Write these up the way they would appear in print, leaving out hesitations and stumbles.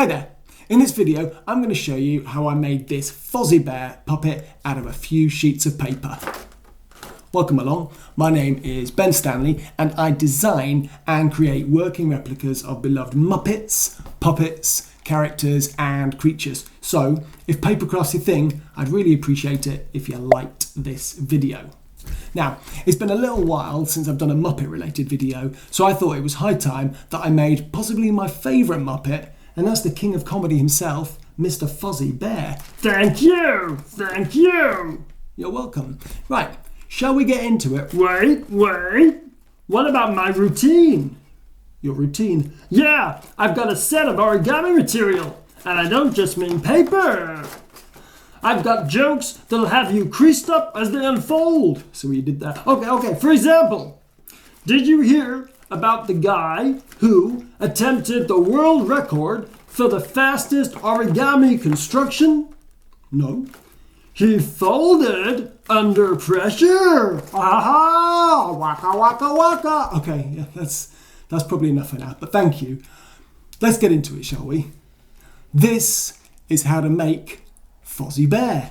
Hi there! In this video I'm going to show you how I made this Fozzie Bear puppet out of a few sheets of paper. Welcome along, my name is Ben Stanley and I design and create working replicas of beloved Muppets, puppets, characters and creatures. So if papercraft's your thing, I'd really appreciate it if you liked this video. Now, it's been a little while since I've done a Muppet related video, so I thought it was high time that I made possibly my favourite Muppet, and that's the king of comedy himself, Mr. Fozzie Bear. Thank you! Thank you! You're welcome. Right, shall we get into it? Wait. What about my routine? Your routine? Yeah, I've got a set of origami material, and I don't just mean paper. I've got jokes that'll have you creased up as they unfold. So you did that. Okay. For example, did you hear about the guy who attempted the world record for the fastest origami construction? No. He folded under pressure. Aha! Waka waka waka. Okay, yeah, that's probably enough for now, but thank you. Let's get into it, shall we? This is how to make Fozzie Bear.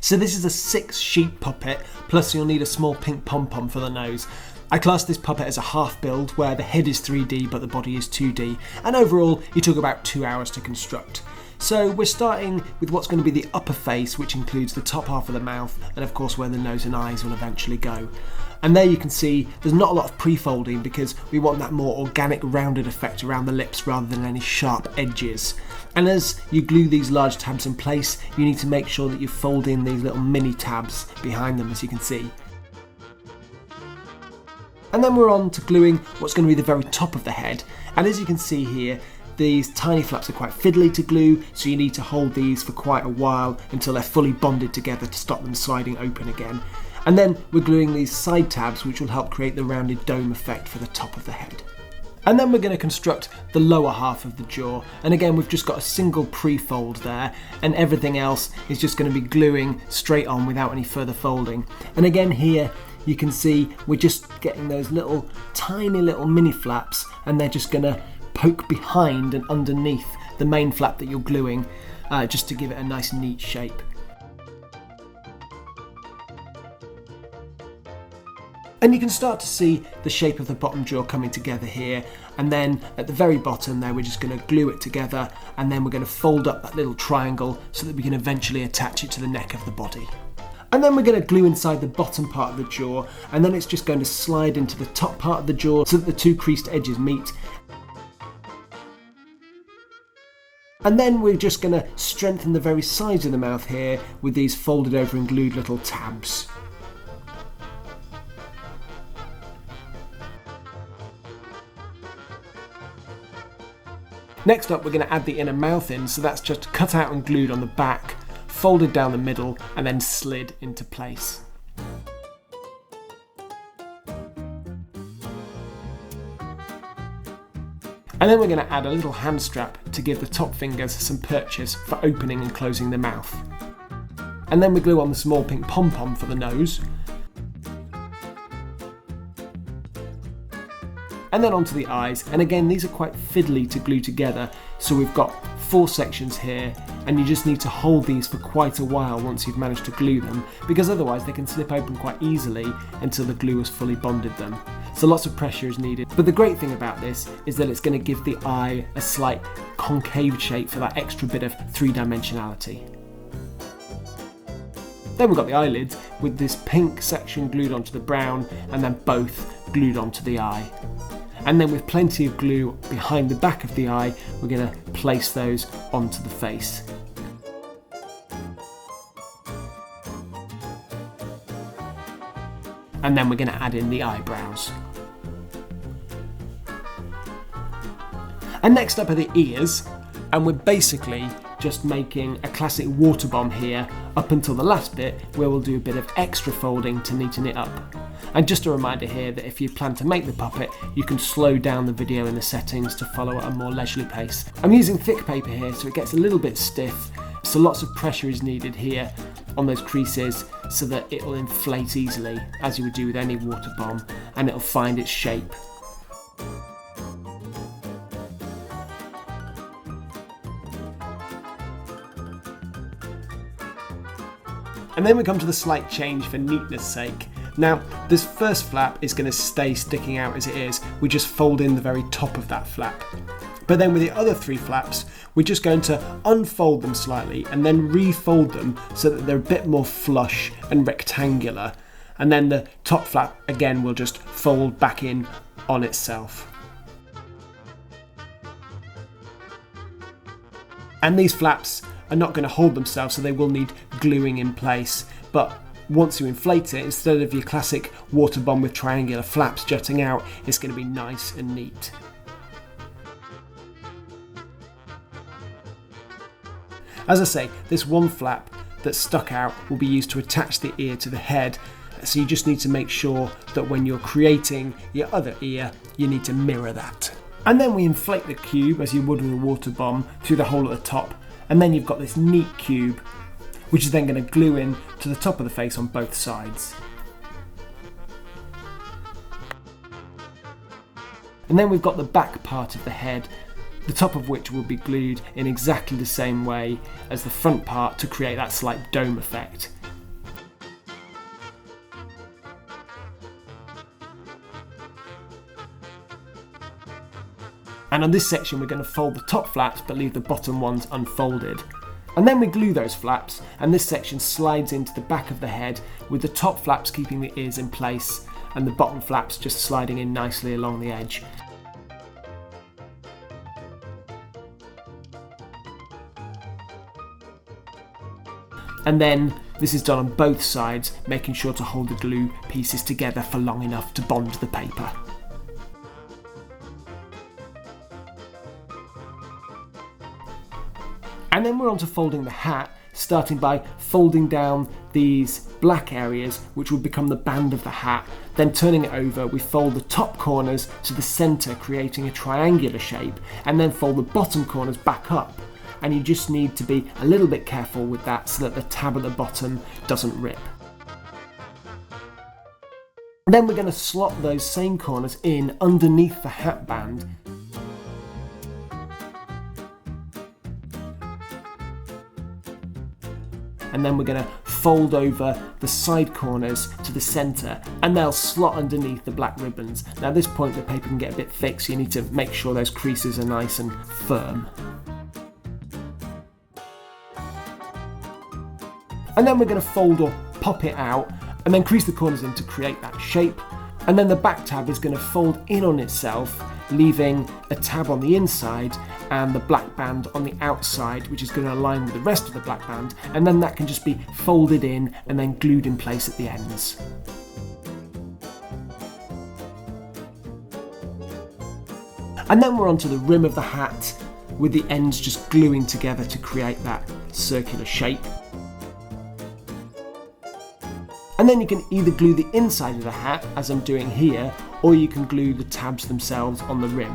So this is a 6-sheet puppet, plus you'll need a small pink pom-pom for the nose. I class this puppet as a half build where the head is 3D but the body is 2D, and overall it took about 2 hours to construct. So we're starting with what's going to be the upper face, which includes the top half of the mouth and of course where the nose and eyes will eventually go. And there you can see there's not a lot of pre-folding because we want that more organic rounded effect around the lips rather than any sharp edges. And as you glue these large tabs in place, you need to make sure that you fold in these little mini tabs behind them, as you can see. And then we're on to gluing what's going to be the very top of the head. And as you can see here, these tiny flaps are quite fiddly to glue, so you need to hold these for quite a while until they're fully bonded together to stop them sliding open again. And then we're gluing these side tabs which will help create the rounded dome effect for the top of the head. And then we're going to construct the lower half of the jaw, and again we've just got a single pre-fold there, and everything else is just going to be gluing straight on without any further folding. And again here you can see we're just getting those little tiny little mini flaps, and they're just going to poke behind and underneath the main flap that you're gluing, just to give it a nice neat shape. And you can start to see the shape of the bottom jaw coming together here, and then at the very bottom there we're just going to glue it together, and then we're going to fold up that little triangle so that we can eventually attach it to the neck of the body. And then we're going to glue inside the bottom part of the jaw, and then it's just going to slide into the top part of the jaw so that the two creased edges meet. And then we're just going to strengthen the very sides of the mouth here with these folded over and glued little tabs. Next up we're going to add the inner mouth in, so that's just cut out and glued on the back, folded down the middle and then slid into place. And then we're going to add a little hand strap to give the top fingers some purchase for opening and closing the mouth. And then we glue on the small pink pom-pom for the nose. And then onto the eyes, and again these are quite fiddly to glue together, so we've got 4 sections here, and you just need to hold these for quite a while once you've managed to glue them, because otherwise they can slip open quite easily until the glue has fully bonded them. So lots of pressure is needed, but the great thing about this is that it's going to give the eye a slight concave shape for that extra bit of 3-dimensionality. Then we've got the eyelids with this pink section glued onto the brown and then both glued onto the eye. And then with plenty of glue behind the back of the eye, we're going to place those onto the face. And then we're going to add in the eyebrows. And next up are the ears, and we're basically just making a classic water bomb here up until the last bit where we'll do a bit of extra folding to neaten it up. And just a reminder here that if you plan to make the puppet, you can slow down the video in the settings to follow at a more leisurely pace. I'm using thick paper here so it gets a little bit stiff, so lots of pressure is needed here on those creases so that it'll inflate easily as you would do with any water bomb, and it'll find its shape. And then we come to the slight change for neatness sake. Now, this first flap is going to stay sticking out as it is. We just fold in the very top of that flap. But then with the other 3 flaps, we're just going to unfold them slightly and then refold them so that they're a bit more flush and rectangular. And then the top flap, again, will just fold back in on itself. And these flaps are not going to hold themselves, so they will need gluing in place. But once you inflate it, instead of your classic water bomb with triangular flaps jutting out, it's going to be nice and neat. As I say, this one flap that stuck out will be used to attach the ear to the head, so you just need to make sure that when you're creating your other ear, you need to mirror that. And then we inflate the cube, as you would with a water bomb, through the hole at the top, and then you've got this neat cube, which is then going to glue in to the top of the face on both sides. And then we've got the back part of the head, the top of which will be glued in exactly the same way as the front part to create that slight dome effect. And on this section we're going to fold the top flaps but leave the bottom ones unfolded. And then we glue those flaps, and this section slides into the back of the head with the top flaps keeping the ears in place and the bottom flaps just sliding in nicely along the edge. And then this is done on both sides, making sure to hold the glue pieces together for long enough to bond the paper. And then we're on to folding the hat, starting by folding down these black areas, which will become the band of the hat. Then turning it over, we fold the top corners to the centre, creating a triangular shape, and then fold the bottom corners back up. And you just need to be a little bit careful with that so that the tab at the bottom doesn't rip. And then we're going to slot those same corners in underneath the hat band. And then we're going to fold over the side corners to the centre, and they'll slot underneath the black ribbons. Now at this point the paper can get a bit thick, so you need to make sure those creases are nice and firm. And then we're going to fold or pop it out and then crease the corners in to create that shape. And then the back tab is going to fold in on itself, leaving a tab on the inside and the black band on the outside, which is going to align with the rest of the black band, and then that can just be folded in and then glued in place at the ends. And then we're onto the rim of the hat, with the ends just gluing together to create that circular shape. And then you can either glue the inside of the hat, as I'm doing here, or you can glue the tabs themselves on the rim.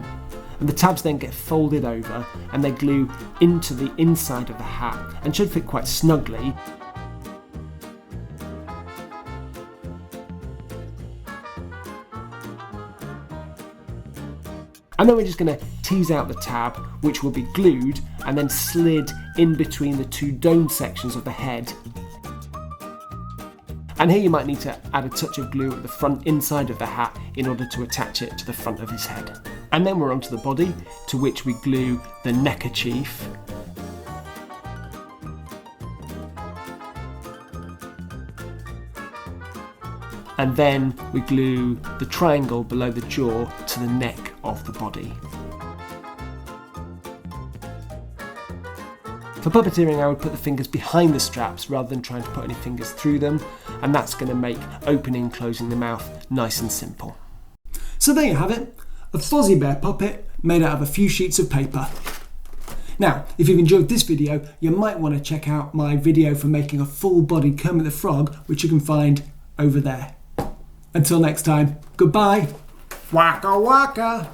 And the tabs then get folded over and they glue into the inside of the hat and should fit quite snugly. And then we're just going to tease out the tab, which will be glued and then slid in between the two dome sections of the head. And here you might need to add a touch of glue at the front inside of the hat in order to attach it to the front of his head. And then we're onto the body, to which we glue the neckerchief. And then we glue the triangle below the jaw to the neck of the body. For puppeteering, I would put the fingers behind the straps rather than trying to put any fingers through them, and that's going to make opening and closing the mouth nice and simple. So there you have it, a Fozzie Bear puppet made out of a few sheets of paper. Now, if you've enjoyed this video, you might want to check out my video for making a full body Kermit the Frog, which you can find over there. Until next time, goodbye. Waka waka!